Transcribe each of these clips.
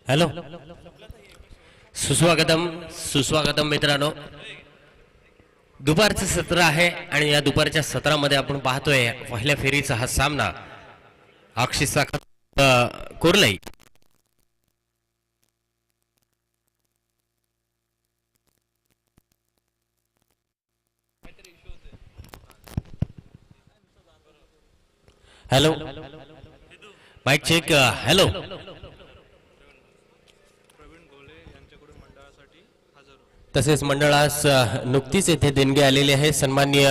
Hello, सुस्वागतम सुस्वागतम मित्रांनो. दुपारचं सत्र आहे आणि या दुपारच्या सत्रामध्ये आपण पाहतोय पहिल्या फेरीचा हा सामना अक्षिसा Korlai hello mic check. Hello, तसेच मंडळास नुकतीच येथे देणगी आलेली आहे. सन्माननीय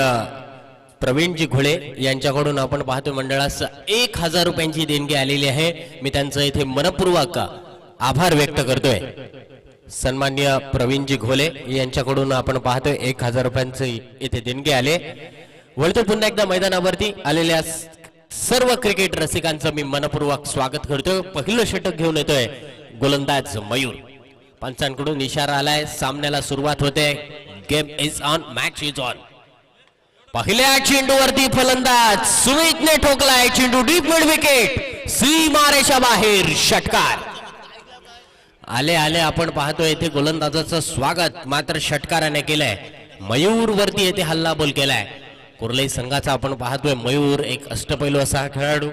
प्रवीणजी घोळे यांच्याकडून आपण पाहतो मंडळास 1000 रुपयांची देणगी आलेली आहे. मी त्यांचं इथे मनपूर्वक आभार व्यक्त करतोय. सन्माननीय प्रवीणजी घोळे यांच्याकडून आपण पाहतोय 1000 रुपयांचे इथे देणगी आले. वळतो पुन्हा एकदा मैदानावरती आलेल्या सर्व क्रिकेट रसिकांचं मी मनपूर्वक स्वागत करतोय. पहिलं षटक घेऊन येतोय गोलंदाज मयूर. पंचांकडून इशारा आलाय, सामन्याला सुरुवात होते. Game is on, match is on. पहिल्या चेंडूवरती फलंदाज सुमितने ठोकलाय चेंडू डीप मिड विकेट, सीमारेषा बाहेर. षटकार आले आले आपण पाहतोय येथे गोलंदाजाचं स्वागत मात्र षटकाराने केलंय. मयूर वरती येथे हल्ला बोल केलाय. कोरलई संघाचा आपण पाहतोय मयूर एक अष्टपैलू असा खेळाडू.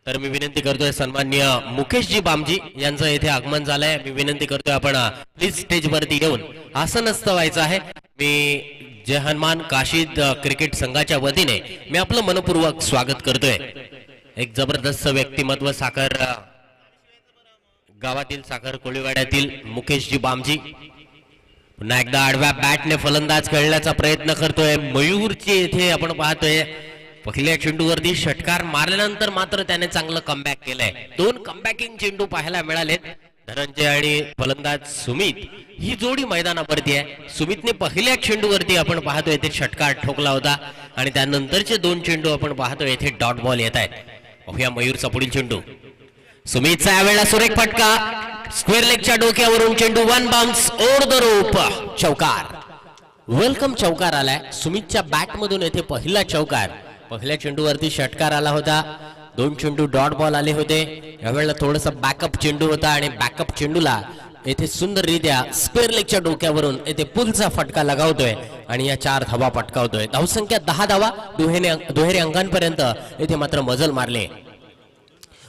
तर मी विनंती करतोय सन्माननीय मुकेशजी बामजी यांचं येथे आगमन झालंय. मी विनंती करतोय आपण प्लीज स्टेज वरती येऊन आसनस्थ व्हायचं आहे. मी जय हनुमान काशीद क्रिकेट संघाच्या वतीने मी आपलं मनपूर्वक स्वागत करतोय. एक जबरदस्त व्यक्तिमत्व साखर गावातील साखर कोळीवाड्यातील मुकेशजी बामजी पुन्हा एकदा आडव्या बॅटने फलंदाज खेळण्याचा प्रयत्न करतोय. मयूरची येथे आपण पाहतोय पहिल्या चेंडूवरती षटकार मारल्यानंतर मात्र त्याने चांगलं कमबॅक केलंय. 2 कमबॅकिंग चेंडू पाहायला मिळालेत. धनंजय आणि फलंदाज सुमित ही जोडी मैदानावरती आहे. सुमितने पहिल्या चेंडूवरती आपण पाहतोय येथे षटकार ठोकला होता आणि त्यानंतरचे 2 चेंडू आपण पाहतोय येथे डॉट बॉल येत आहेत. पाहूया मयूरचा पुढील चेंडू. सुमितचा यावेळेला सुरेख फटका, स्क्वेअर लेगच्या डोक्यावरून चेंडू one bounce over the rope. चौकार, वेलकम चौकार आलाय. सुमितच्या बॅट मधून येथे पहिला चौकार. पहिल्या चेंडूवरती षटकार आला होता, 2 चेंडू डॉट बॉल आले होते. यावेळेला थोडासा बॅकअप चेंडू होता आणि बॅकअप चेंडूला येथे सुंदररित्या स्क्वेअर लेगच्या डोक्यावरून येथे पुलचा फटका लगावतोय आणि या 4 धावा पटकावतोय. धावसंख्या 10 धावा, दुहेरी अंकांपर्यंत येथे मात्र मजल मारले.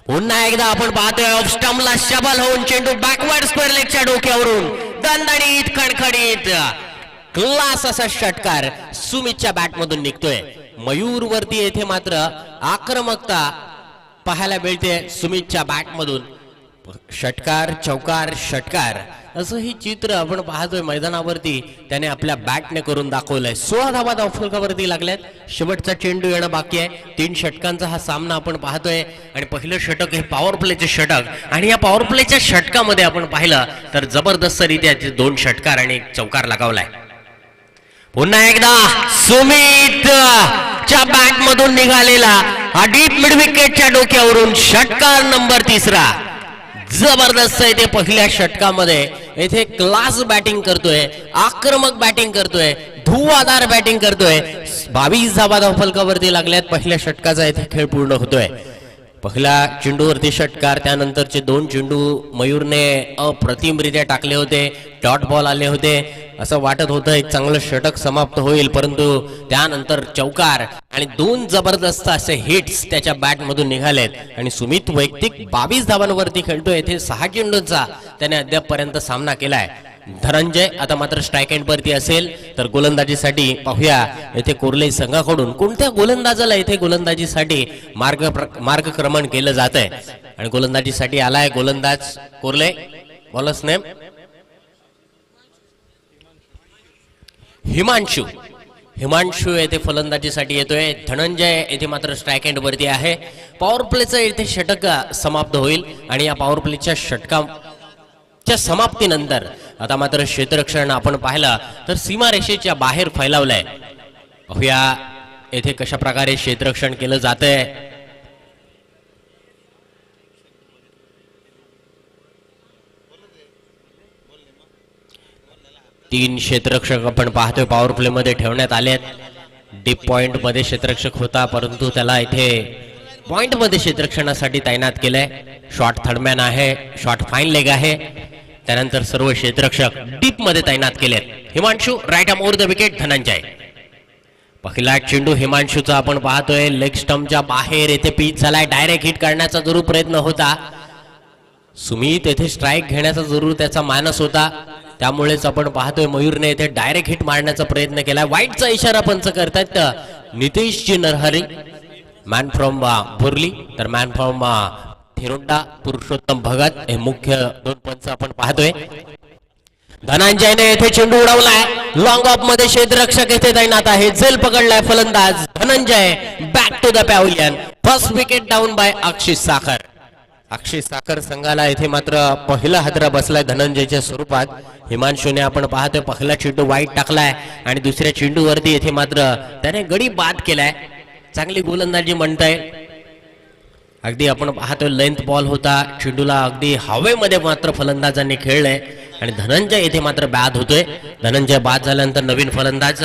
पुन्हा एकदा आपण पाहतोय ऑफ स्टंपला शबल होऊन चेंडू बॅकवर्ड स्क्वेअर लेगच्या डोक्यावरून दणदणीत खणखणीत क्लास असा षटकार सुमितच्या बॅट मधून निघतोय. मयूर वरती येथे मात्र आक्रमकता पाहायला मिळते सुमितच्या बॅट मधून. षटकार चौकार षटकार असं ही चित्र आपण पाहतोय मैदानावरती त्याने आपल्या बॅटने करून दाखवलंय. 16 धावा धावफलकावरती लागल्यात. शेवटचा चेंडू येणं बाकी आहे. 3 षटकांचा हा सामना आपण पाहतोय आणि पहिलं षटक हे पॉवर प्लेचे षटक आणि या पॉवर प्लेच्या षटकामध्ये आपण पाहिलं तर जबरदस्त रित्या 2 षटकार आणि 1 चौकार लगावलाय. पुन्हा एकदा सुमित च्या बॅट मधून निघालेला हा डीप मिड विकेटच्या डोक्यावरून षटकार नंबर 3. जबरदस्त येथे पहिल्या षटकामध्ये येथे क्लास बॅटिंग करतोय, आक्रमक बॅटिंग करतोय, धुवाधार बॅटिंग करतोय. 22 धावा धावफलकावरती लागल्यात. पहिल्या षटकाचा येथे खेळ पूर्ण होतोय. पहिल्या चेंडूवरती षटकार, त्यानंतरचे 2 चेंडू मयूरने अप्रतिमरित्या टाकले होते, डॉट बॉल आले होते. असं वाटत होतं एक चांगलं षटक समाप्त होईल, परंतु त्यानंतर चौकार आणि 2 जबरदस्त असे हिट्स त्याच्या बॅट मधून निघालेत आणि सुमित वैयक्तिक 22 धावांवरती खेळतोय. येथे 6 चेंडूंचा त्याने अद्यापपर्यंत सामना केलाय. धनंजय आता मात्र स्ट्राईक एंड वरती असेल. तर गोलंदाजीसाठी पाहूया येथे कोरलई संघाकडून कोणत्या गोलंदाजाला येथे गोलंदाजीसाठी मार्गक्रमण केलं जात आहे. आणि गोलंदाजीसाठी आलाय गोलंदाज कोरलई. Bowler's name Himanshu. हिमांशू येथे फलंदाजीसाठी येतोय. धनंजय येथे मात्र स्ट्राईक एंड वरती आहे. पॉवर प्लेचं येथे षटक समाप्त होईल आणि या पॉवर प्लेच्या षटकाच्या समाप्तीनंतर आता मात्र क्षेत्ररक्षण आपण पाहिलं तर सीमारेषेच्या बाहेर फैलावलंय. पाहूया येथे कशा प्रकारे क्षेत्ररक्षण केलं जातंय. 3 क्षेत्ररक्षक आपण पाहतोय पॉवर प्ले मध्ये ठेवण्यात आले आहेत. डीप पॉइंट मध्ये क्षेत्ररक्षक होता, परंतु त्याला इथे पॉइंट मध्ये क्षेत्ररक्षणासाठी तैनात केलंय. शॉट थर्डमॅन आहे, शॉट फाईन लेग आहे. त्यानंतर सर्व क्षेत्ररक्षक डीप मध्ये तैनात केले. Himanshu right arm over the wicket. Dhananjay पहिला चेंडू हिमांशूचा आपण पाहतोय लेग स्टंपच्या बाहेर येथे पिच झालाय. डायरेक्ट हिट करण्याचा जरूर प्रयत्न होता. सुमित येथे स्ट्राईक घेण्याचा जरूर त्याचा मानस होता, त्यामुळेच आपण पाहतोय मयूरने येथे डायरेक्ट हिट मारण्याचा प्रयत्न केलाय. वाईटचा इशारा पंच करतायत नितेशजी नरहरी, मॅन फ्रॉम बोरली, तर मॅन फ्रॉम थिरोंडा पुरुषोत्तम भगत हे मुख्य दोन पंच आपण पाहतोय. धनंजयने येथे चेंडू उडवलाय. लॉंग ऑफ मध्ये क्षेत्ररक्षक येथे तैनात आहे. झेल पकडलाय फलंदाज Dhananjay. Back to the pavilion. First wicket down by Akshit Sakhar. Akshit साखर संघाला येथे मात्र पहिला हादरा बसलाय धनंजयच्या स्वरूपात. हिमांशूने आपण पाहतोय पहिला चेंडू वाईट टाकलाय आणि दुसऱ्या चेंडूवरती येथे मात्र त्याने गडी बाद केलाय. चांगली गोलंदाजी म्हणताय. अगदी आपण पाहतोय लेंथ बॉल होता, चेंडूला अगदी हवेमध्ये मात्र फलंदाजांनी खेळलंय आणि धनंजय येथे मात्र बाद होतोय. धनंजय बाद झाल्यानंतर नवीन फलंदाज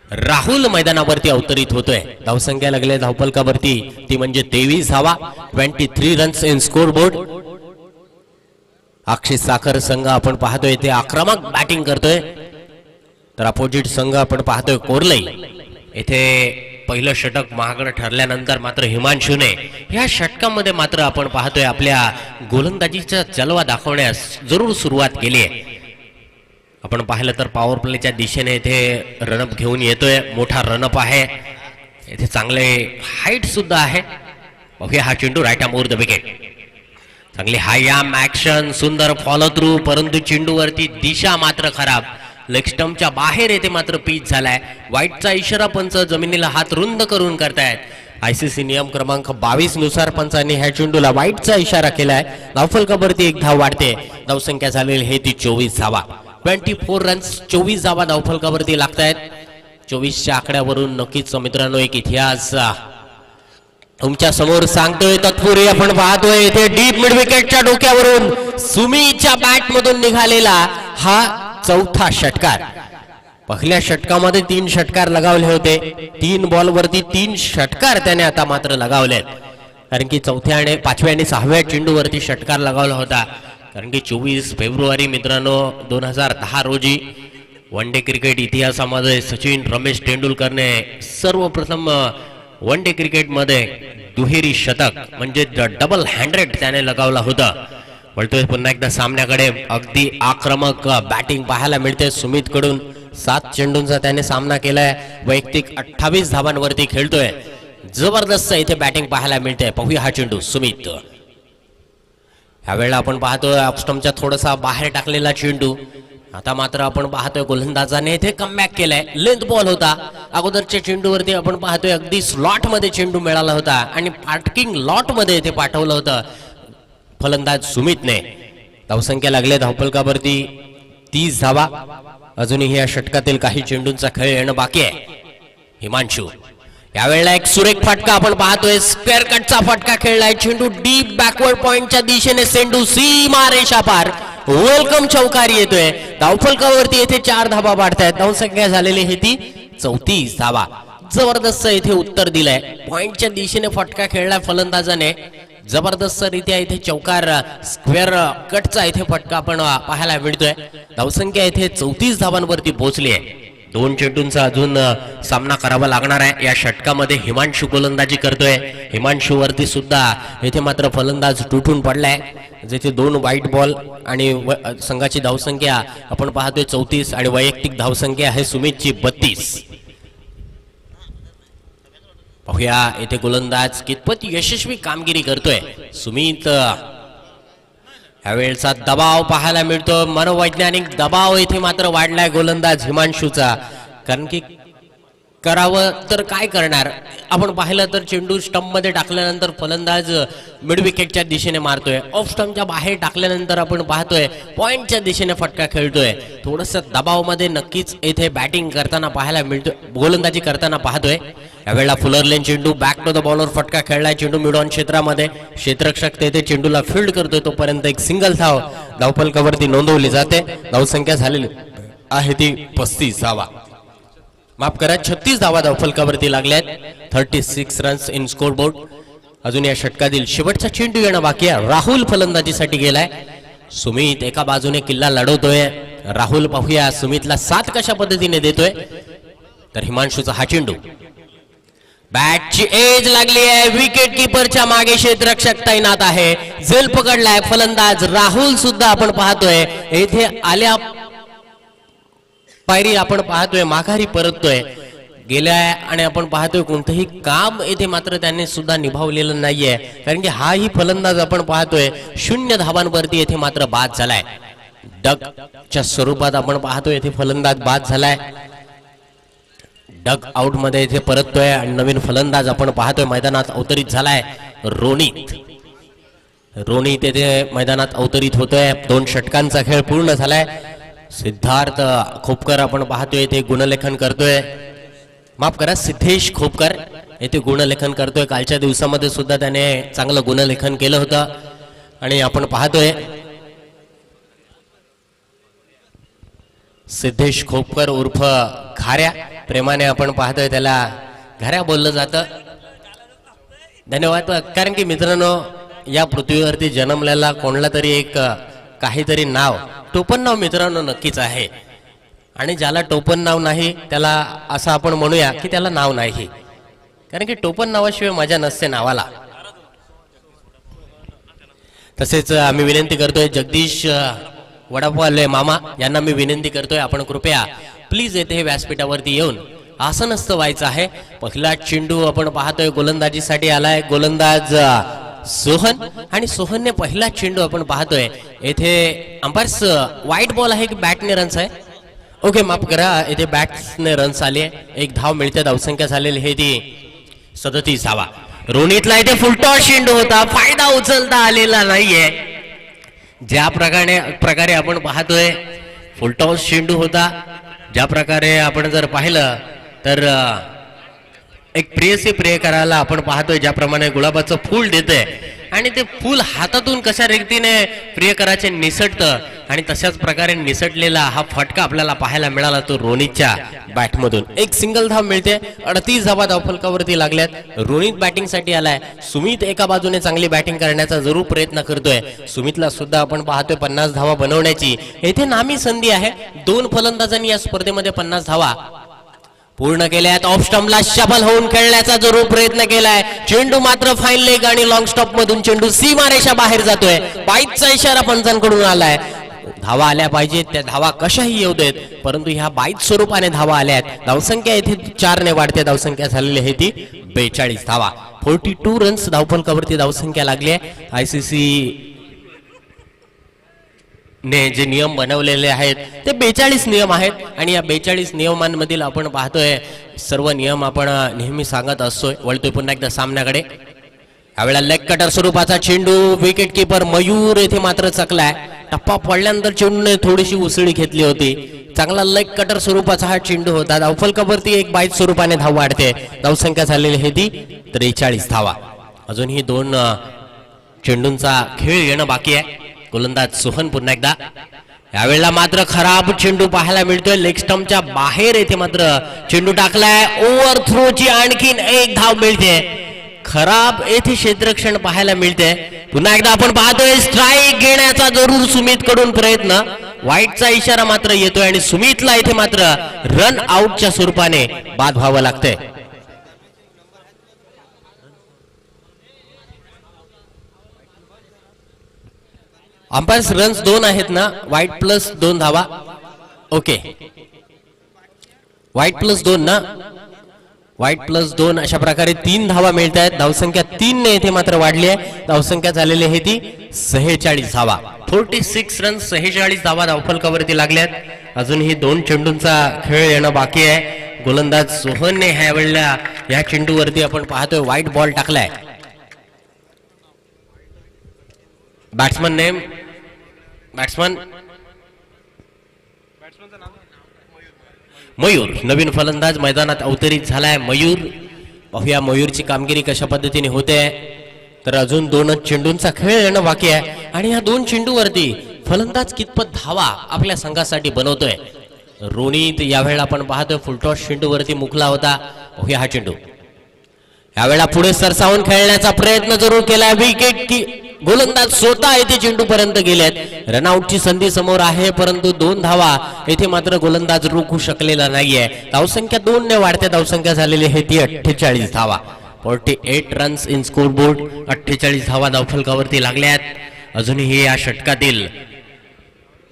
राहुल मैदानावरती अवतरित होतोय. धावसंख्या लागले धावफलकावरती ती म्हणजे 23 धावा. 23 रन्स इन स्कोर बोर्ड. अक्षित साखर संघ आपण पाहतोय ते आक्रमक बॅटिंग करतोय, तर अपोजिट संघ आपण पाहतोय कोरलई येथे पहिलं षटक महागडं ठरल्यानंतर मात्र हिमांशूने या षटकामध्ये मात्र आपण पाहतोय आपल्या गोलंदाजीचा जलवा दाखवण्यास जरूर सुरुवात केली आहे. आपण पाहिलं तर पॉवर प्लेच्या दिशेने इथे रनअप घेऊन येतोय. मोठा रनअप आहे इथे, चांगले हाईट सुद्धा आहे. बघूया हा चेंडू right arm over the wicket. चांगली हाय आर्म ऍक्शन, सुंदर फॉलो थ्रू, परंतु चेंडूवरती दिशा मात्र खराब. लेग स्टंपच्या बाहेर येथे मात्र पिच झालाय. वाईटचा इशारा पंच जमिनीला हात रुंद करून करतायत. आयसीसी नियम क्रमांक 22 नुसार पंचांनी ह्या चेंडूला वाईटचा इशारा केलाय. धावफलकावरती एक धाव वाढते. धावसंख्या झालेली हे ती 24 धावा. 24 रन्स 24 धावा धावफलकावरती लागतायत. 24च्या आकड्यावरून नक्कीच मित्रांनो एक इतिहास तुमच्या समोर सांगतोय. तत्पूर्वी आपण पाहतोय इथे डीप मिड विकेटच्या डोक्यावरून सुमीच्या बॅट मधून निघालेला हा चौथा षटकार. पहिल्या षटकामध्ये 3 षटकार लगावले होते. 3 बॉल वरती 3 षटकार त्याने आता मात्र लगावलेत, कारण की चौथ्या आणि 5व्या आणि 6व्या चेंडूवरती षटकार लगावला होता. कारण की 24 फेब्रुवारी मित्रांनो 2010 रोजी वन डे क्रिकेट इतिहासामध्ये सचिन रमेश तेंडुलकरने सर्वप्रथम वन डे क्रिकेटमध्ये दुहेरी शतक म्हणजे डबल 100 त्याने लगावला होता. बोलतोय पुन्हा एकदा सामन्याकडे अगदी आक्रमक बॅटिंग पाहायला मिळते सुमित कडून. 7 चेंडूंचा त्याने सामना केलाय. वैयक्तिक 28 धावांवरती खेळतोय. जबरदस्त इथे बॅटिंग पाहायला मिळते. पाहूया हा चेंडू सुमित. ह्यावेळेला आपण पाहतोय ऑफस्टंपच्या थोडासा बाहेर टाकलेला चेंडू. आता मात्र आपण पाहतोय गोलंदाजाने इथे कमबॅक केलाय. लेंथ बॉल होता. अगोदरच्या चेंडूवरती आपण पाहतोय अगदी स्लॉट मध्ये चेंडू मिळाला होता आणि पार्किंग लॉट मध्ये इथे पाठवलं होतं फलंदाज सुमितने. धावसंख्या लागले धावफलकावरती 30 धावा. अजूनही या षटकातील काही चेंडूंचा खेळ येणं बाकी आहे. हिमांशू यावेळेला एक सुरेख फटका आपण पाहतोय. स्क्वेअर कटचा फटका खेळलाय. चेंडू डीप बॅकवर्ड पॉइंटच्या दिशेने सेंडू सीमा रेषा पार. वेलकम चौकारी येतोय. धावफलकावरती येथे 4 धावा वाढतायत. धावसंख्या झालेली ही ती 34 धावा. जबरदस्त इथे उत्तर दिलंय. पॉइंटच्या दिशेने फटका खेळलाय फलंदाजाने. जबरदस्त रित्या इथे चौकार स्क्वेअर कटचा इथे फटका आपण पाहायला मिळतोय. धावसंख्या इथे 34 धावांवरती पोहोचली आहे. 2 चेंडूंचा अजून सामना करावा लागणार आहे. या षटकामध्ये हिमांशू गोलंदाजी करतोय. हिमांशू वरती सुद्धा इथे मात्र फलंदाज तुटून पडलाय. जिथे 2 वाईट बॉल आणि संघाची धावसंख्या आपण पाहतोय 34 आणि वैयक्तिक धावसंख्या आहे सुमितची 32. पाहूया इथे गोलंदाज कितपत यशस्वी कामगिरी करतोय. सुमित यावेळेचा दबाव पाहायला मिळतो. मनोवैज्ञानिक दबाव इथे मात्र वाढलाय गोलंदाज हिमांशूचा. कारण की करावं तर काय करणार. आपण पाहिलं तर चेंडू स्टंप मध्ये टाकल्यानंतर फलंदाज मिड विकेटच्या दिशेने मारतोय. ऑफ स्टंपच्या बाहेर टाकल्यानंतर आपण पाहतोय पॉइंटच्या दिशेने फटका खेळतोय. थोडस दबावामध्ये नक्कीच इथे बॅटिंग करताना पाहायला मिळतोय, गोलंदाजी करताना पाहतोय. यावेळेला फुलरलेन चेंडू बॅक टू द बॉलर फटका खेळलाय. चेंडू मिड ऑन क्षेत्रामध्ये. क्षेत्ररक्षक तेथे चेंडूला फील्ड करतोय. तोपर्यंत एक सिंगल धाव धावफलकावरती नोंदवली जाते. धावसंख्या झालेली आहे ती 35 धावा. माफ करा 36 धावा धावफलकावरती लागल्यात 36 रन्स इन स्कोर बोर्ड. अजून या षटकातील शेवटचा चेंडू येणं बाकी आहे. राहुल फलंदाजीसाठी गेलाय. सुमित एका बाजूने किल्ला लढवतोय. राहुल पाहूया सुमितला साथ कशा पद्धतीने देतोय. तर हिमांशूचा हा चेंडू बॅटची एज लागली आहे. विकेट कीपरच्या मागे क्षेत्ररक्षक तैनात आहे. झेल पकडलाय फलंदाज राहुल सुद्धा आपण पाहतोय. येथे आल्या पायरी आपण पाहतोय माघारी परततोय गेलाय आणि आपण पाहतोय कोणतंही काम येथे मात्र त्यांनी सुद्धा निभावलेलं नाहीये. कारण की हाही फलंदाज आपण पाहतोय 0 धावांवरती येथे मात्र बाद झालाय. डकच्या स्वरूपात आपण पाहतोय येथे फलंदाज बाद झालाय. डक आउट मध्ये इथे परततोय आणि नवीन फलंदाज आपण पाहतोय मैदानात अवतरित झालाय. रोनित येथे मैदानात अवतरित होतोय. 2 षटकांचा खेळ पूर्ण झालाय. सिद्धार्थ खोपकर आपण पाहतोय येथे गुणलेखन करतोय. माफ करा सिद्धेश खोपकर येथे गुणलेखन करतोय. कालच्या दिवसामध्ये सुद्धा त्याने चांगलं गुणलेखन केलं होतं आणि आपण पाहतोय सिद्धेश खोपकर उर्फ घाऱ्या, प्रेमाने आपण पाहतोय त्याला घाऱ्या बोललं जातं. धन्यवाद. कारण की मित्रांनो या पृथ्वीवरती जन्मलेला कोणला तरी एक काहीतरी नाव टोपण नाव मित्रांनो नक्कीच आहे. आणि ज्याला टोपण नाव नाही त्याला असं आपण म्हणूया की त्याला नाव नाही. कारण की टोपण नावाशिवाय मजा नसते नावाला. तसेच आम्ही विनंती करतोय जगदीश वडापावले मामा यांना मी विनंती करतोय आपण कृपया प्लीज येथे व्यासपीठावरती येऊन आसनस्थ व्हायचं आहे. पहिला चेंडू आपण पाहतोय गोलंदाजीसाठी आलाय. गोलंदाज सोहन आणि सोहनने पहिला चेंडू आपण पाहतोय येथे अंपायर्स व्हाईट बॉल आहे की बॅटने रन्स आहे. ओके माफ करा येथे बॅट्सने रन्स आले. 1 धाव मिळते. धावसंख्या झालेली हे ती 37 धावा. रोनितला इथे फुलटॉस चेंडू होता. फायदा उचलता आलेला नाहीये. ज्या प्रकारे आपण पाहतोय फुलटॉस चेंडू होता. ज्या प्रकारे आपण जर पाहिलं तर एक प्रियसी प्रियकराला आपण पाहतोय ज्याप्रमाणे गुलाबाचं फूल देते आणि ते फूल हातातून कशा रीतीने प्रियकराचे निसटतं आणि तशाच प्रकारे निसटलेला हा फटका आपल्याला पाहायला मिळाला तो रोनितच्या बॅटमधून. 1 सिंगल धाव मिळते. 38 धावा धावफलकावरती लागल्यात. रोनित बॅटिंग साठी आलाय. सुमित एका बाजूने चांगली बॅटिंग करण्याचा जरूर प्रयत्न करतोय. सुमितला सुद्धा आपण पाहतोय 50 धावा बनवण्याची येथे नामी संधी आहे. 2 फलंदाजांनी या स्पर्धेमध्ये 50 धावा पूर्ण केल्यात. ऑफ स्टंपला शफल होऊन खेळण्याचा जरूर प्रयत्न केलाय. चेंडू मात्र फाईन लेग आणि लॉंग स्टॉप मधून चेंडू सीमारेषा बाहेर जातोय. बाईकचा इशारा पंचांकडून आलाय. धावा आल्या पाहिजेत. त्या धावा कशाही येऊ देत परंतु ह्या बाईक स्वरूपाने धावा आल्यात. धावसंख्या येथे 4 ने वाढते. धावसंख्या झालेली आहे ती 42 धावा. 42 रन्स धावफलकावरती धावसंख्या लागली आहे. ICC ने जे नियम बनवलेले आहेत ते 42 नियम आहेत आणि या 42 नियमांमधील आपण पाहतोय सर्व नियम आपण नेहमी सांगत असतोय. वळतोय पुन्हा एकदा सामन्याकडे. यावेळेला लेग कटर स्वरूपाचा चेंडू. विकेट कीपर मयूर येथे मात्र चकलाय. टप्पा पडल्यानंतर चेंडूने थोडीशी उसळी घेतली होती. चांगला लेग कटर स्वरूपाचा हा चेंडू होता. धावफलकावरती 1 बाईट स्वरूपाने धाव वाढते. धावसंख्या झालेली आहे ती 43 धावा. अजूनही 2 चेंडूंचा खेळ येणं बाकी आहे. गोलंदाज सोहन पुन्हा एकदा. यावेळेला मात्र खराब चेंडू पाहायला मिळतोय. लेग स्टंपच्या बाहेर येथे मात्र चेंडू टाकलाय. ओव्हर थ्रोची आणखीन 1 धाव मिळते. खराब येथे क्षेत्ररक्षण पाहायला मिळते. पुन्हा एकदा आपण पाहतोय स्ट्राईक घेण्याचा जरूर सुमित कडून प्रयत्न. व्हाईटचा इशारा मात्र येतोय आणि सुमितला इथे मात्र रन आउटच्या स्वरूपाने बाद व्हावं लागतंय. अंपायर्स रन्स 2 आहेत ना. व्हाईट प्लस 2 धावा. ओके व्हाईट प्लस 2 ना. व्हाईट प्लस 2 अशा प्रकारे 3 धावा मिळत आहेत. धावसंख्या 3 ने येथे मात्र वाढली आहे. धावसंख्या झालेली आहे ती 46 धावा. 46 रन्स 46 धावा धावफलकावरती लागल्यात. अजूनही 2 चेंडूंचा खेळ येणं बाकी आहे. गोलंदाज सोहनने ह्या वेळेला या चेंडूवरती आपण पाहतोय व्हाईट बॉल टाकलाय. Batsman name batsman Mayur. नवीन फलंदाज मैदानात अवतरित झालाय मयूर. पाहूया मयूरची कामगिरी कशा पद्धतीने होते. तर अजून 2 चेंडूंचा खेळ येणं बाकी आहे आणि या 2 चेंडूवरती फलंदाज कितपत धावा आपल्या संघासाठी बनवतोय. रोनित यावेळेला आपण पाहतोय फुलटॉस चेंडूवरती मुकला होता. पाहूया हा चेंडू यावेळेला पुढे सरसावून खेळण्याचा प्रयत्न जरूर केला. विकेट की गोलंदाज स्वतः येथे चेंडू पर्यंत गेलेत. रनआउटची संधी समोर आहे परंतु 2 धावा येथे मात्र गोलंदाज रोखू शकलेला नाहीये. धावसंख्या 2 ने वाढत्या धावसंख्या झालेली आहे ती 48 धावा. 48 रन्स इन स्कोर बोर्ड. 48 धावा धावफलकावरती लागल्यात. अजूनही या षटकातील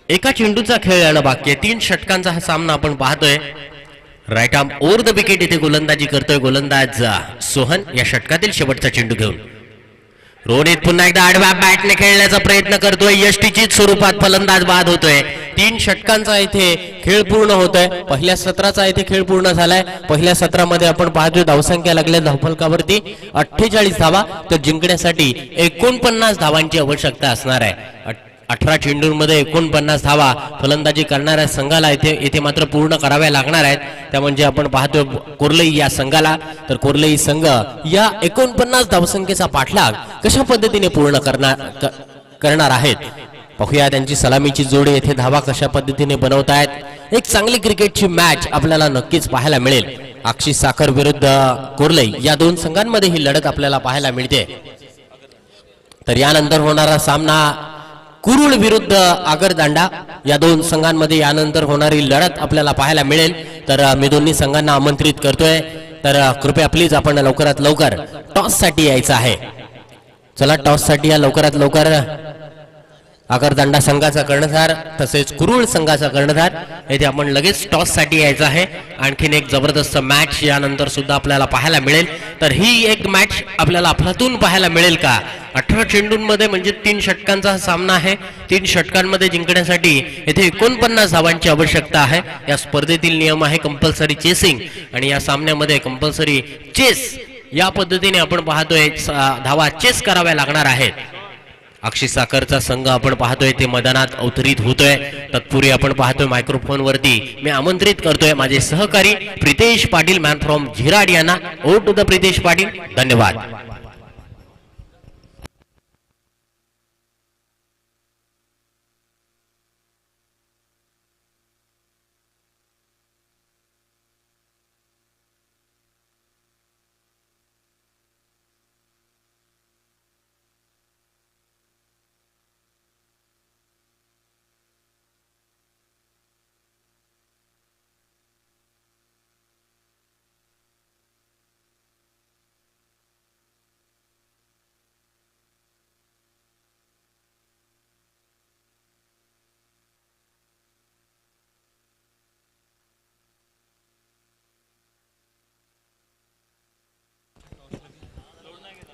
एका चेंडूचा खेळ यायला बाकी आहे. 3 षटकांचा हा सामना आपण पाहतोय. Right arm over the wicket इथे गोलंदाजी करतोय गोलंदाज सोहन या षटकातील शेवटचा चेंडू घेऊन. रोनित पुन्हा एकदा आडव्या बॅटने खेळण्याचा प्रयत्न करतोय. यष्टीचीच स्वरूपात फलंदाज बाद होतोय. 3 षटकांचा इथे खेळ पूर्ण होतोय. पहिल्या सत्राचा इथे खेळ पूर्ण झालाय. पहिल्या सत्रामध्ये आपण पाहतोय धावसंख्या लागल्या धावफलकावरती 48 धावा. तर जिंकण्यासाठी 49 धावांची आवश्यकता असणार आहे. 18 चेंडूंमध्ये 49 धावा फलंदाजी करणाऱ्या संघाला इथे मात्र पूर्ण कराव्या लागणार आहेत. त्या म्हणजे आपण पाहतोय कोर्लई या संघाला. तर कोर्लई संघ या 49 धावसंख्येचा पाठलाग कशा पद्धतीने पूर्ण करणार आहेत पाहूया. त्यांची सलामीची जोडी येथे धावा कशा पद्धतीने बनवतायत. एक चांगली क्रिकेटची मॅच आपल्याला नक्कीच पाहायला मिळेल. आक्षी साखर विरुद्ध कोर्लई या 2 संघांमध्ये ही लढत आपल्याला पाहायला मिळते. तर यानंतर होणारा सामना कुरुळ विरुद्ध आगरदांडा या 2 संघांमध्ये यानंतर होणारी लढत आपल्याला पाहायला मिळेल. तर मी दोन्ही संघांना आमंत्रित करतोय. तर कृपया प्लीज आपण लवकरात लवकर टॉस साठी यायचं आहे. चला टॉस साठी या लवकरात लवकर. आगरदांडा संघाचा कर्णधार तसेच कुरुळ संघाचा कर्णधार येथे आपण लगेच टॉस साठी यायचं आहे. आणखीन एक जबरदस्त मॅच यानंतर सुद्धा आपल्याला पाहायला मिळेल. तर ही एक मॅच आपल्याला अफलातून पाहायला मिळेल का. 18 चेंडूंमध्ये म्हणजे 3 षटकांचा सामना आहे. 3 षटकांमध्ये जिंकण्यासाठी येथे 49 धावांची आवश्यकता आहे. या स्पर्धेतील नियम आहे कंपल्सरी चेसिंग आणि या सामन्यामध्ये कंपल्सरी चेस या पद्धतीने आपण पाहतोय धावा चेस कराव्या लागणार आहेत. अक्षी साखरचा संघ आपण पाहतोय ते मैदानात अवतरित होतोय. तत्पूर्वी आपण पाहतोय मायक्रोफोन वरती मी आमंत्रित करतोय माझे सहकारी प्रितेश पाटील मॅन फ्रॉम झिराड यांना. Over to the Pritesh Patil. धन्यवाद.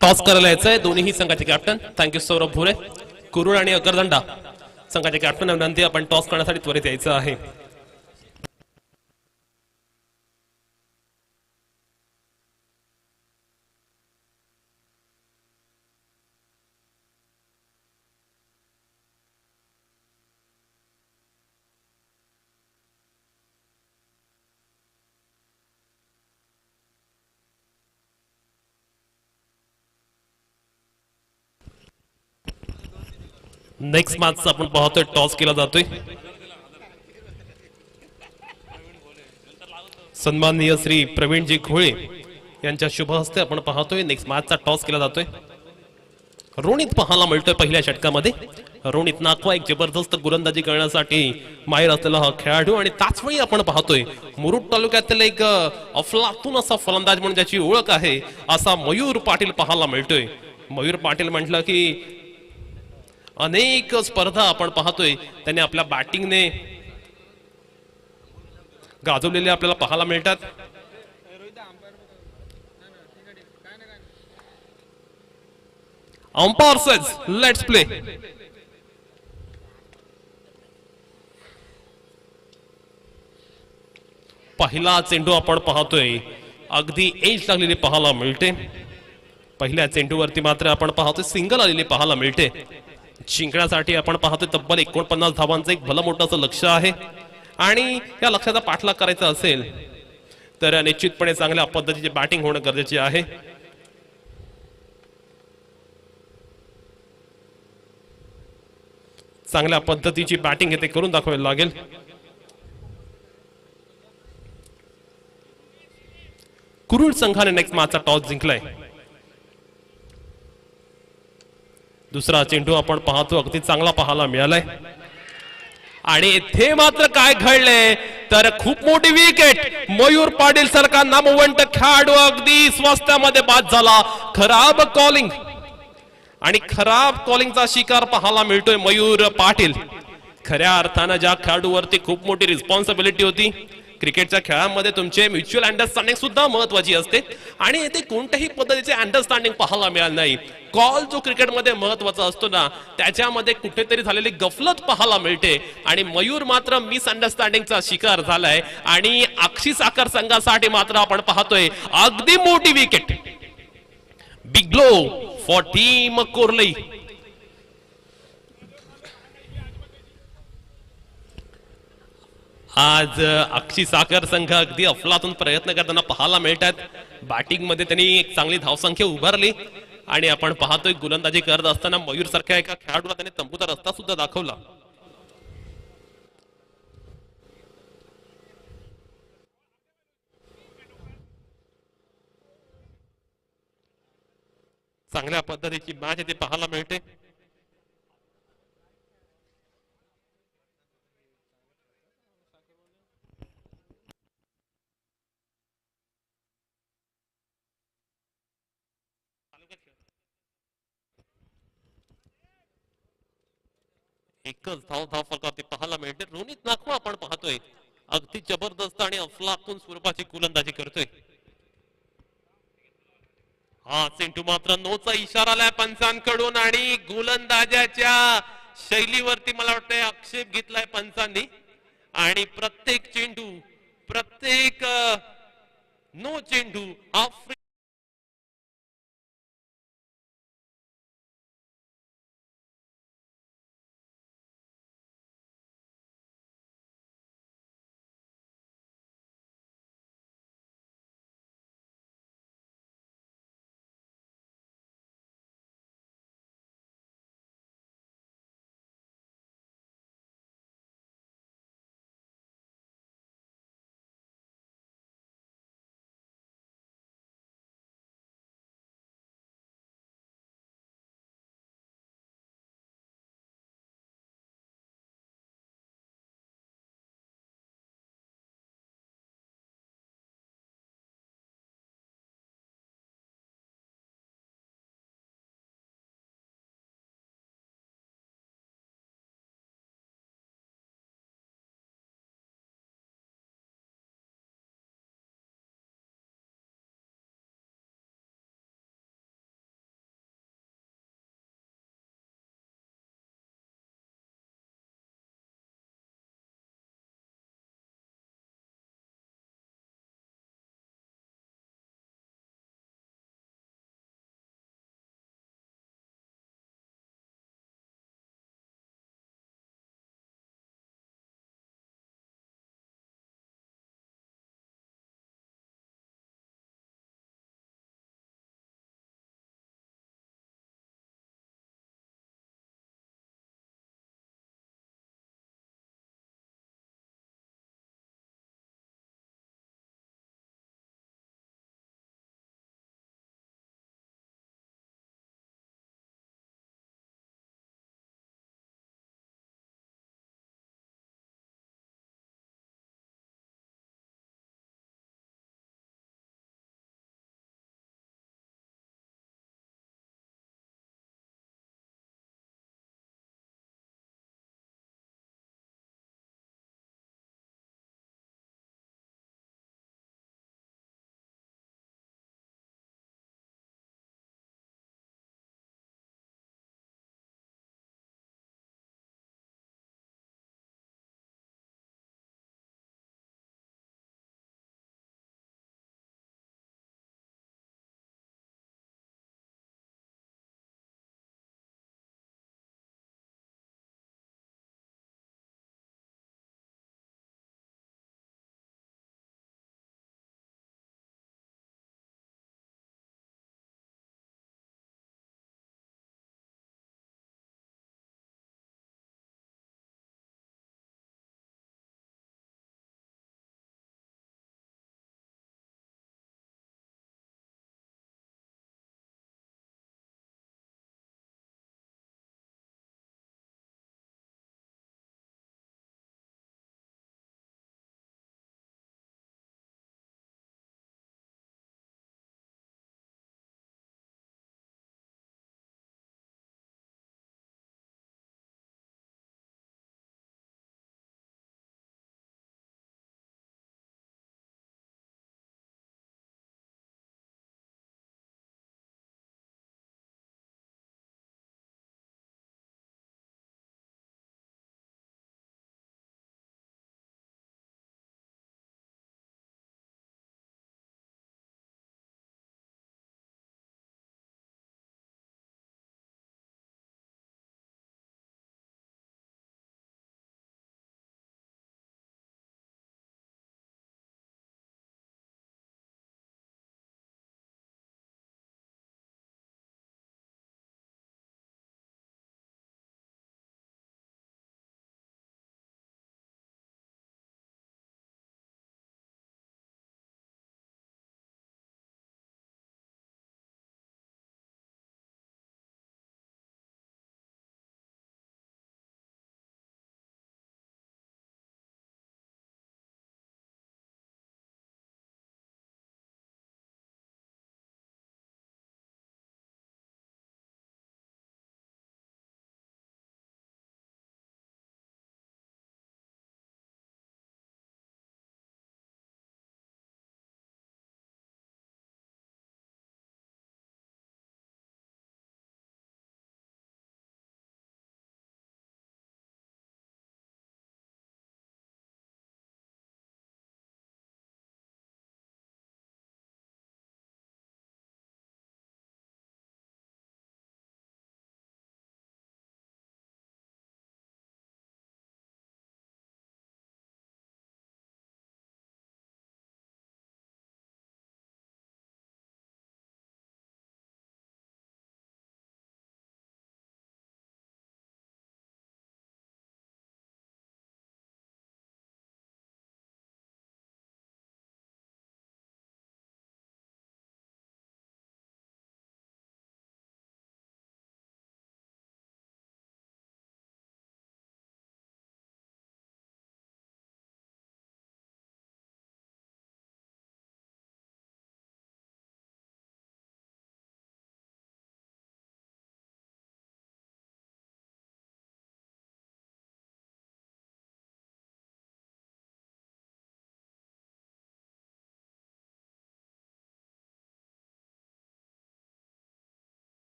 टॉस करायला यायचंय दोन्ही संघाचे कॅप्टन. थँक्यू सौरभ भुरे. कुरुळ आणि अगरदंडा संघाचे कॅप्टन विनंती आपण टॉस करण्यासाठी त्वरित यायचं आहे. नेक्स्ट मॅच आपण पाहतोय टॉस केला जातोय. सन्माननीय श्री प्रवीणजी खोळे यांच्या शुभ हस्ते आपण पाहतोय नेक्स्ट मॅचचा टॉस केला जातोय. रोनित पाहायला मिळतोय पहिल्या षटकामध्ये. रोनित नाकवा एक जबरदस्त गोलंदाजी करण्यासाठी माहीर असलेला हा खेळाडू आणि त्याचवेळी आपण पाहतोय मुरुड तालुक्यातील एक अफलातून असा फलंदाज म्हणून ज्याची ओळख आहे असा मयूर पाटील पाहायला मिळतोय. मयूर पाटील म्हटलं की अनेक स्पर्धा आपण पाहतोय त्यांनी आपल्या बॅटिंगने गाजवलेले आपल्याला पाहायला मिळतात. Umpire says let's play. पहिला चेंडू आपण पाहतोय अगदी एज लागलेली पाहायला मिळते. पहिल्या चेंडूवरती मात्र आपण पाहतोय सिंगल आलेली पाहायला मिळते. जिंकण्यासाठी आपण पाहतोय तब्बल 49 धावांचं एक भलं मोठं लक्ष आहे आणि या लक्ष्याचा पाठलाग करायचा असेल तर निश्चितपणे चांगल्या पद्धतीची बॅटिंग होणं गरजेचे आहे. चांगल्या पद्धतीची बॅटिंग हे ते करून दाखवायला लागेल. कुरुड संघाने नेक्स्ट मॅचचा टॉस जिंकलाय. दुसरा चेंडू आपण पाहतो अगदी चांगला पाहायला मिळालाय. आणि इथे मात्र काय घडलंय तर खूप मोठी विकेट. मयूर पाटील सारखा नामवंत खेळाडू अगदी स्वस्तामध्ये बाद झाला. खराब कॉलिंग आणि खराब कॉलिंगचा शिकार पाहायला मिळतोय मयूर पाटील. खऱ्या अर्थानं ज्या खेळाडूवरती खूप मोठी रिस्पॉन्सिबिलिटी होती. क्रिकेटच्या खेळामध्ये तुमचे म्युच्युअल अंडरस्टँडिंग सुद्धा महत्वाची असते आणि येथे कोणत्याही पद्धतीचे अंडरस्टँडिंग पाहायला मिळालं नाही. कॉल जो क्रिकेटमध्ये महत्वाचा असतो ना त्याच्यामध्ये कुठेतरी झालेली गफलत पाहायला मिळते आणि मयूर मात्र मिसअंडरस्टँडिंगचा शिकार झालाय. आणि अक्षी साखर संघासाठी मात्र आपण पाहतोय अगदी मोठी wicket. Big blow for team Korlai. आज अक्षी साखर संघ अगदी अफलातून प्रयत्न करताना पाहायला मिळतात. बॅटिंग मध्ये त्यांनी एक चांगली धावसंख्या उभारली आणि आपण पाहतोय गोलंदाजी करत असताना मयूर सारख्या एका खेळाडूला त्याने तंबूचा रस्ता सुद्धा दाखवला. चांगल्या पद्धतीची मॅच इथे पाहायला मिळते. एकच धाव फलकावरती पाहायला मिळते. रोनित नाखवा आपण पाहतोय अगदी जबरदस्त आणि अफलातून स्वरूपाची गोलंदाजी करतोय. हा चेंडू मात्र नोचा इशारा आलाय पंचांकडून आणि गोलंदाजाच्या शैलीवरती मला वाटतंय आक्षेप घेतलाय पंचांनी. आणि प्रत्येक चेंडू प्रत्येक नो चेंडू हा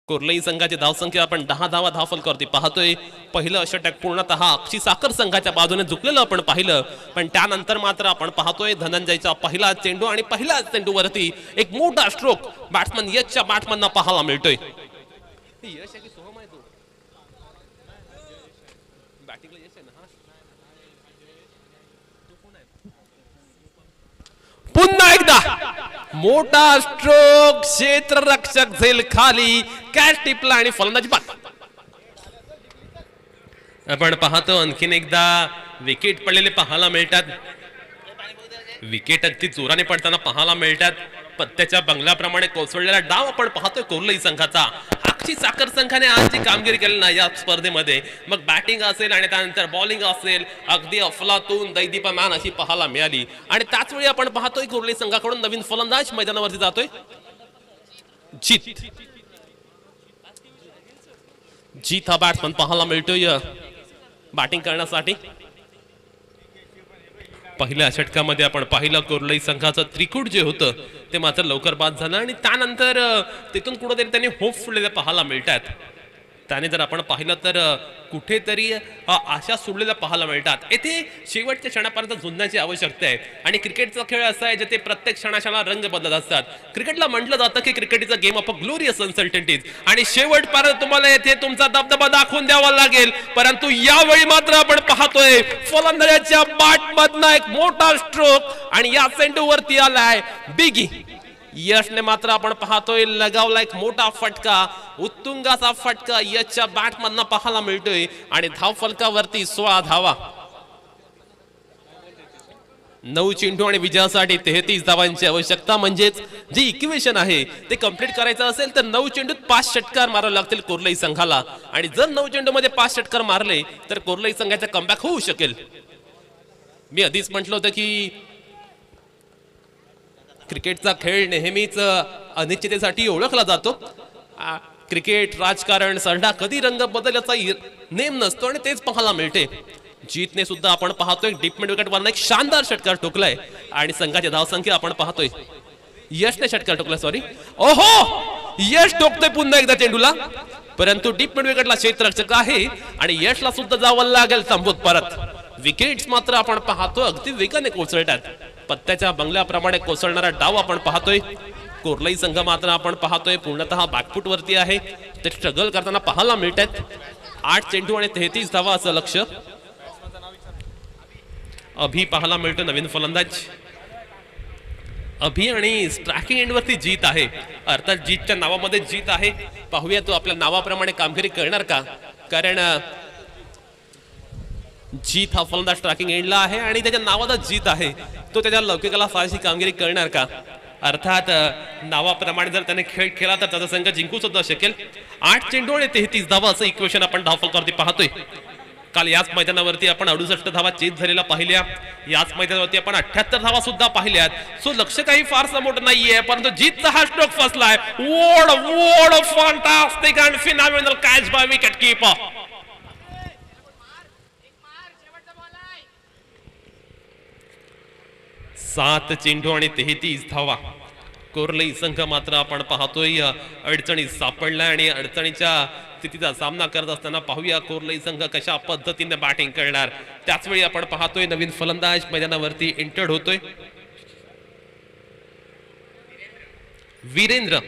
कोर्लई संघाची धावसंख्या आपण 10 धावा धावफलकावरती पाहतोय. पहिलं षटक पूर्णतः अक्षी साखर संघाच्या बाजूने झुकलेलं आपण पाहिलं, पण त्यानंतर मात्र आपण पाहतोय धनंजयचा पहिला चेंडू आणि पहिल्याच चेंडूवरती एक मोठा स्ट्रोक बॅट्समन यशच्या बॅटमनना पाहायला मिळतोय. यश आहे की सोहम आहे तो? बॅटिंगला यश आहे ना? पुन्हा एकदा मोठा स्ट्रोक, क्षेत्ररक्षक झेल खाली, कॅच टिपला आणि फलंदाजी बाद. आपण पाहतो आणखीन एकदा विकेट पडलेले पाहायला मिळतात. विकेट अगदी जोराने पडताना पाहायला मिळतात. पत्त्याच्या बंगल्याप्रमाणे कोसळलेला डाव आपण पाहतोय कोर्लई संघाचा. अक्षी साखर संघाने आज जी कामगिरी केली ना या स्पर्धेमध्ये, मग बॅटिंग असेल आणि त्यानंतर बॉलिंग असेल, अगदी अफलातून दैदीप्यमान अशी पाहायला मिळाली. आणि त्याच वेळी आपण पाहतोय कोर्लई संघाकडून नवीन फलंदाज मैदानावरती जातोय, जीत हा बॅट्समन पाहायला मिळतोय बॅटिंग करण्यासाठी. पहिल्या षटकामध्ये आपण पाहिलं कोर्लई संघाचं त्रिकूट जे होतं ते मात्र लवकर बाद झालं आणि त्यानंतर तिथून कुठेतरी त्यांनी होप फुटलेल्या पाहायला मिळतात. त्याने जर आपण पाहिलं तर कुठेतरी आशा सोडलेल्या पाहायला मिळतात. येथे शेवटच्या क्षणापर्यंत झुंजण्याची आवश्यकता आहे आणि क्रिकेटचा खेळ असा आहे जिथे प्रत्येक क्षणाला रंग बदलत असतात. क्रिकेटला म्हटलं जातं की cricket is a game of a glorious uncertainties आणि शेवटपर्यंत तुम्हाला येथे तुमचा दबदबा दाखवून द्यावा लागेल. परंतु यावेळी मात्र आपण पाहतोय फलंदाजाच्या बॅटमधनं एक मोठा स्ट्रोक आणि या चेंडूवरती आलाय बिगी यशने मात्र आपण पाहतोय लगावला एक मोठा फटका, उत्तुंगाचा फटका यशच्या बॅटमधनं पाहायला मिळतोय आणि धाव फलकावरती 16 धावा. 9 चेंडू आणि विजयासाठी 33 धावांची आवश्यकता. म्हणजेच जे इक्वेशन आहे ते कंप्लीट करायचं असेल तर 9 चेंडूत 5 षटकार मारावे लागतील कोर्लई संघाला आणि जर 9 चेंडू मध्ये 5 षटकार मारले तर कोर्लई संघाचा कमबॅक होऊ शकेल. मी आधीच म्हटलं होतं की क्रिकेटचा खेळ नेहमीच अनिश्चिततेसाठी ओळखला जातो. क्रिकेट, राजकारण, सरडा कधी रंग बदलायचा नेम नसतो आणि तेच पाहायला मिळते. जीतने सुद्धा आपण पाहतोय डीप मिड विकेट वरनं एक शानदार षटकार ठोकलाय आणि संघाची धावसंख्या आपण पाहतोय. यशने षटकार ठोकलाय, सॉरी, ओहो यश ठोकतोय पुन्हा एकदा चेंडूला, परंतु डीप मिड विकेटला क्षेत्ररक्षक आहे आणि यशला सुद्धा जावं लागेल थांबवत परत. विकेट्स मात्र आपण पाहतो अगदी वेगाने कोसळतात. पत्त्याच्या बंगल्याप्रमाणे कोसळणारा डाव आपण पाहतोय. कोर्लई संघ मात्र आपण पाहतोय पूर्णतः बॅकफुट वरती आहे. ते स्ट्रगल करताना पाहायला मिळतात. 8 चेंडू आणि 33 धावा असं लक्ष. अभि पाहायला मिळतो नवीन फलंदाज. अभि आणि स्ट्रायकिंग एंड वरती जीत आहे, अर्थात जीतच्या नावामध्ये जीत आहे. पाहूया तो आपल्या नावाप्रमाणे कामगिरी करणार का, कारण जीत हा फलंदाज ट्रॅकिंग एंडला आहे आणि त्याच्या नावातच जीत आहे. तो त्याच्या लौकिकाला फारशी कामगिरी करणार का, अर्थात नावाप्रमाणे जर त्याने खेळ केला तर त्याचा संघ जिंकू सुद्धा शकेल. 8 चेंडू आणि 33 धावा असं इक्वेशन आपण धावफलकावरती पाहतोय. काल याच मैदानावरती आपण 68 धावा चेस झालेला पाहिल्या. याच मैदानावरती आपण 78 धावा सुद्धा पाहिल्यात. सो लक्ष काही फारसं मोठं नाहीये, परंतु जीतचा हा स्ट्रोक फसलाय. What fantastic and phenomenal catch by wicket keeper. 7 चेंडू आणि 33 धावा. कोर्लई संघ मात्र आपण पाहतोय अडचणीत सापडला आणि अडचणीच्या स्थितीचा सामना करत असताना पाहूया कोर्लई संघ कशा पद्धतीने बॅटिंग करणार. त्याचवेळी आपण पाहतोय नवीन फलंदाज मैदानावरती एंटर्ड होतोय, वीरेंद्र.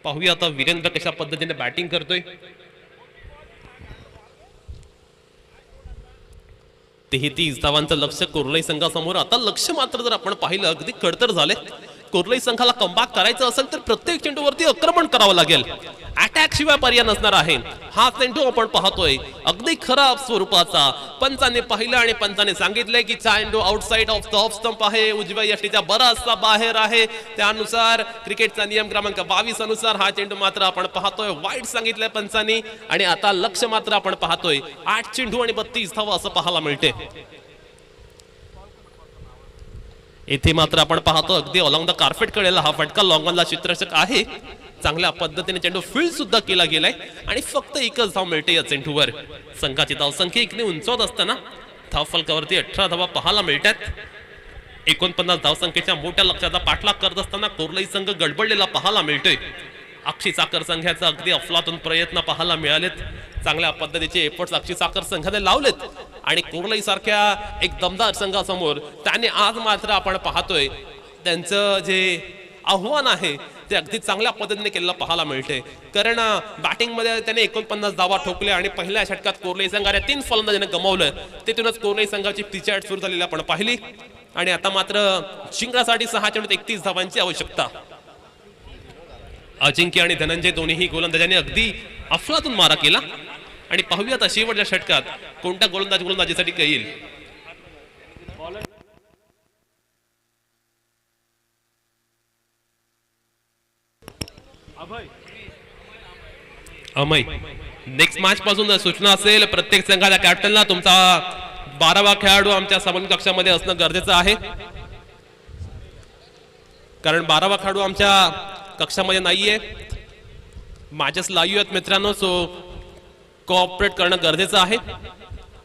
पाहूया आता वीरेंद्र कशा पद्धतीने बॅटिंग करतोय. 33 धावांचं लक्ष कोर्लई संघासमोर. आता लक्ष मात्र जर आपण पाहिलं अगदी खडतर झाले. कोर्लई संघाला कमबॅक करायचं असेल तर प्रत्येक चेंडूवरती आक्रमण करावं लागेल. अटॅक शिवाय पर्याय नसणार आहे. हा चेंडू आपण पाहतोय अगदी खराब स्वरूपाचा. पंचाने पाहिलं आणि पंचाने सांगितलंय की चेंडू outside of the off stump आहे, उजव्या यष्टीच्या बराचसा बाहेर आहे. त्यानुसार क्रिकेटचा नियम क्रमांक 22 अनुसार हा चेंडू मात्र आपण पाहतोय वाईट सांगितलंय पंचांनी. आणि आता लक्ष मात्र आपण पाहतोय 8 चेंडू आणि 32 धावा असं पाहायला मिळते. येथे मात्र आपण पाहतो अगदी अलॉंग द कार्पेट कडेला हा फटका. लॉंगॉनला क्षेत्ररक्षक आहे. चांगल्या पद्धतीने चेंडू फील्ड सुद्धा केला गेलाय आणि फक्त एकच धाव मिळते या चेंडूवर. संघाची धावसंख्या 1 ने उंचावत असताना धावफलकावरती 18 धावा पाहायला मिळतात. 49 धावसंख्येच्या मोठ्या लक्ष्याचा पाठलाग करत असताना कोर्लई संघ गडबडलेला पाहायला मिळतोय. अक्षी साखर संघाचा अगदी अफलातून प्रयत्न पाहायला मिळालेत. चांगल्या पद्धतीचे एफर्ट्स अक्षी साखर संघाने लावलेत आणि कोर्लाई सारख्या एक दमदार संघासमोर त्यांनी आज मात्र आपण पाहतोय त्यांचं जे आव्हान आहे ते अगदी चांगल्या पद्धतीने केलेलं पाहायला मिळते. कारण बॅटिंगमध्ये त्याने 49 धावा ठोकले आणि पहिल्या षटकात कोर्लाई संघाने 3 फलंदाजांना गमावलं. तिथूनच कोर्लाई संघाची पिचॅट सुरू झालेली आपण पाहिली आणि आता मात्र शिंगरासाठी 6 चेंडूत 31 धावांची आवश्यकता. अजिंक्य आणि धनंजय दोन्ही गोलंदाजांनी अगदी अफलातून मारा केला आणि पाहूया आता शेवटच्या षटकात कोणत्या गोलंदाजीसाठी येईल. अमय नेक्स्ट मॅच पासून सूचना असेल प्रत्येक संघाच्या कॅप्टनला तुमचा 12वा खेळाडू आमच्या समोरील कक्षामध्ये असणं गरजेचं आहे. कारण 12वा खेळाडू आमच्या कक्षामध्ये नाहीये. मॅचेस लाईव्ह आहेत मित्रांनो, सो कोऑपरेट करणं गरजेचं आहे.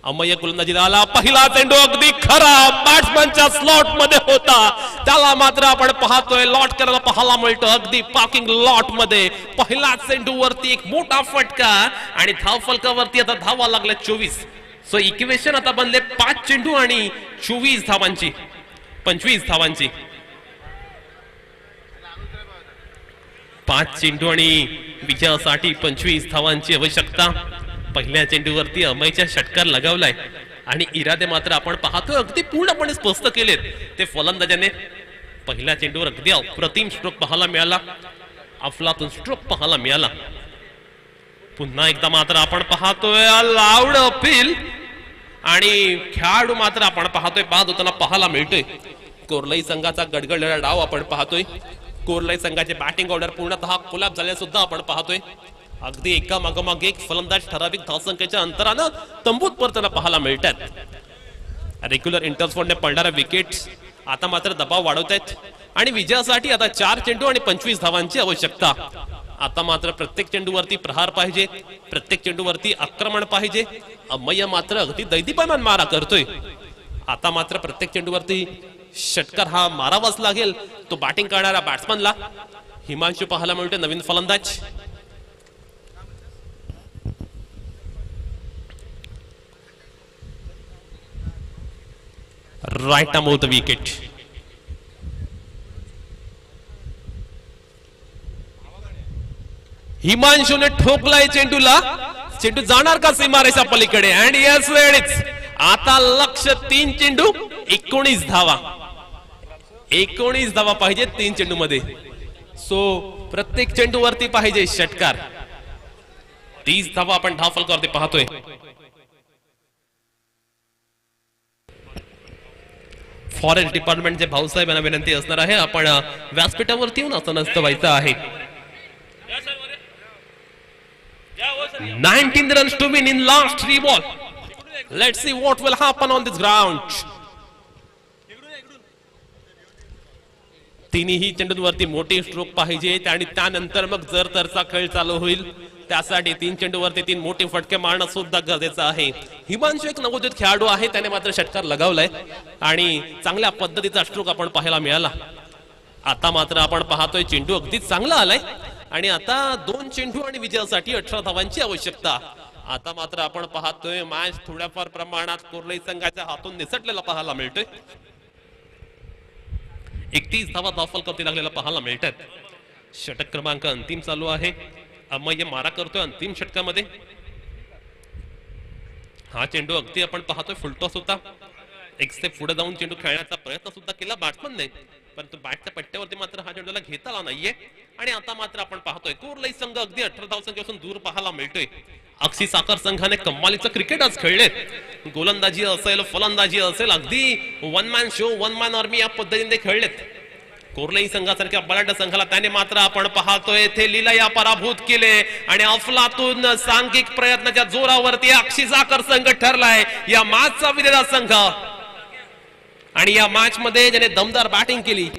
अमय गोलंदाजीला आला. पहिला चेंडू अगदी खरा बॅट्समनच्या स्लॉट मध्ये होता, त्याला मात्र आपण पाहतोय लॉट करायला पाहायला मिळतो. अगदी पार्किंग लॉट मध्ये पहिला चेंडू वरती एक मोठा फटका आणि धाव फलकावरती आता धावा लागल्या 24. सो इक्वेशन आता बनले 5 चेंडू आणि 24 धावांची 25 धावांची. 5 चेंडू आणि विजयासाठी 25 धावांची आवश्यकता. पहिल्या चेंडूवरती अमयच्या षटकार लगावलाय आणि इरादे मात्र आपण पाहतोय अगदी पूर्णपणे स्पष्ट केलेत. ते फलंदाजाने पहिल्या चेंडूवर अगदी अप्रतिम स्ट्रोक पाहायला मिळाला, अफलातून स्ट्रोक पाहायला मिळाला. पुन्हा एकदा मात्र आपण पाहतोय लाऊड अपील आणि खेळाडू मात्र आपण पाहतोय बाद होताना पाहायला मिळतोय. कोर्लाई संघाचा गडगडलेला डाव आपण पाहतोय. कोर्लाई संघाचे बॅटिंग ऑर्डर पूर्णतः कोलॅप्स झाले सुद्धा आपण पाहतोय. अगदी एका मागोमाग एक फलंदाज ठराविक धावसंख्येच्या अंतरानं तंबूत परताना पाहायला मिळतात. रेग्युलर इंटरफोनने पडणाऱ्या विकेट्स आता मात्र दबाव वाढवत आहेत आणि विजयासाठी आता 4 चेंडू आणि 25 धावांची आवश्यकता. आता मात्र प्रत्येक चेंडूवरती प्रहार पाहिजे, प्रत्येक चेंडूवरती आक्रमण पाहिजे. अमय मात्र अगदी दैदिप्यमान मारा करतोय. आता मात्र प्रत्येक चेंडूवरती षटकार हा मारावाच लागेल. तो बॅटिंग करणाऱ्या बॅट्समनला हिमांशू पाहायला मिळतो, नवीन फलंदाज. Right arm off the wicket. हिमांशूने ठोकलाय चेंडूला. चेंडू जाणार का सीमारेषा पलीकडे? अँड यस वेळीच आता लक्ष 3 चेंडू 19 धावा. 19 धावा पाहिजे 3 चेंडू मध्ये. सो प्रत्येक चेंडूवरती पाहिजे षटकार. 30 धावा आपण धाव फलकावरती पाहतोय. फॉरेस्ट डिपार्टमेंटचे भाऊसाहेब यांना विनंती असणार आहे, आपण व्यासपीठावरती येऊन असं नसतं व्हायचं आहे. 19 runs to win in last 3 ball. Let's see what will happen on this ground. तिन्ही चेंडूवरती मोठी स्ट्रोक पाहिजे आणि त्यानंतर मग जर तरचा खेळ चालू होईल. त्यासाठी 3 चेंडूवरती 3 मोठे फटके मारणं सुद्धा गरजेचं आहे. हिमांशू एक नवोदित खेळाडू आहे, त्याने मात्र षटकार लगावलाय आणि चांगल्या पद्धतीचा स्ट्रोक आपण पाहायला मिळाला. आता मात्र आपण पाहतोय चेंडू अगदी चांगला आलाय आणि आता 2 चेंडू आणि विजयासाठी 18 धावांची आवश्यकता. आता मात्र आपण पाहतोय मॅच थोड्याफार प्रमाणात कोर्लाई संघाच्या हातून निसटलेला पाहायला मिळतोय. 31 धावा धावफलकावरती लागलेला पाहायला मिळतात. षटक क्रमांक अंतिम चालू आहे. अमय मारा करतोय अंतिम षटकामध्ये. हा चेंडू अगदी आपण पाहतोय फुलटॉस होता. एक स्टेप पुढे जाऊन चेंडू खेळण्याचा प्रयत्न सुद्धा केला बॅट्समनने, परंतु बॅटच्या पट्ट्यावरती मात्र हा चेंडूला घेता आला नाहीये. आणि आता मात्र आपण पाहतोय कोर्लाई संघ अगदी 18 धावसंख्येपासून दूर पाहायला मिळतोय. अक्षी साखर संघाने कमालीचं क्रिकेट आज खेळले. गोलंदाजी असेल, फलंदाजी असेल, अगदी 1 मॅन शो 1 मॅन आर्मी या पद्धतीने खेळलेत. कोर्लाई संघासारख्या बलाढ्य संघाला त्याने मात्र आपण पाहतोय ते लीला पराभूत केले आणि अफलातून सांघिक प्रयत्नाच्या जोरावरती अक्षी साखर संघ ठरलाय या मॅचचा विजेता संघ. आणि या मॅच मध्ये ज्याने दमदार बॅटिंग केली